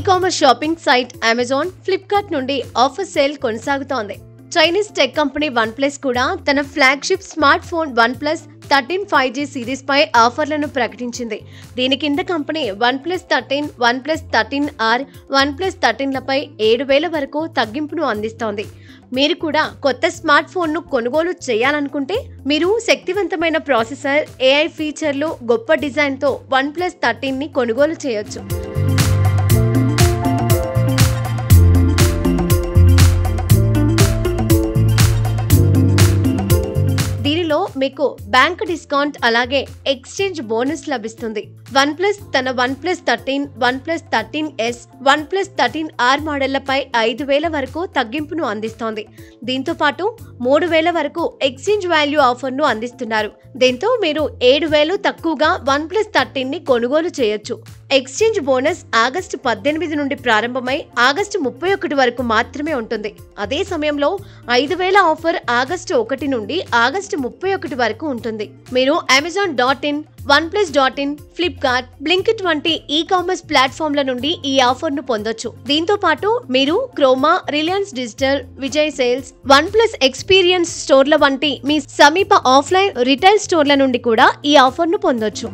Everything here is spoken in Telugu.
Commerce shopping site Amazon, Flipkart నుండి ఆఫర్ సేల్ కొనసాగుతోంది. చైనీస్ టెక్ కంపెనీ OnePlus కూడా తన flagship smart phone OnePlus 13 5G series పై ఆఫర్లను ప్రకటించింది. దీని కింద company OnePlus 13, OnePlus 13R, OnePlus 13 లపై 7,000 వరకు తగ్గింపును అందిస్తోంది. మీరు కూడా కొత్త స్మార్ట్ ఫోన్ను కొనుగోలు చేయాలనుకుంటే మీరు శక్తివంతమైన ప్రాసెసర్, AI ఫీచర్లు, గొప్ప డిజైన్తో OnePlus 13ని కొనుగోలు చేయొచ్చు. దీనిలో మీకు బ్యాంక్ డిస్కౌంట్ అలాగే ఎక్స్చేంజ్ బోనస్ లభిస్తుంది. OnePlus తన OnePlus 13, OnePlus 13S, OnePlus 13R మోడళ్లపై 5,000 వరకు తగ్గింపును అందిస్తోంది. దీంతో పాటు 3,000 వరకు ఎక్స్చేంజ్ వాల్యూ ఆఫర్ను అందిస్తున్నారు. దీంతో మీరు 7,000 తక్కువగా OnePlus 13ని కొనుగోలు చేయొచ్చు. ఎక్స్చేంజ్ బోనస్ ఆగస్టు 18 నుండి ప్రారంభమై ఆగస్టు 31 వరకు మాత్రమే ఉంటుంది. అదే సమయంలో 5,000 ఆఫర్ ఆగస్టు 1 నుండి ఆగస్టు 31 వరకు ఉంటుంది. మీరు Amazon.in, OnePlus.in, ఫ్లిప్కార్ట్, బ్లింకిట్ వంటి ఈ కామర్స్ ప్లాట్ఫామ్ల నుండి ఈ ఆఫర్ను పొందొచ్చు. దీంతో పాటు మీరు Croma, Reliance digital, Vijay sales, OnePlus experience స్టోర్ల వంటి మీ సమీప ఆఫ్లైన్ రిటైల్ స్టోర్ల నుండి కూడా ఈ ఆఫర్ను పొందొచ్చు.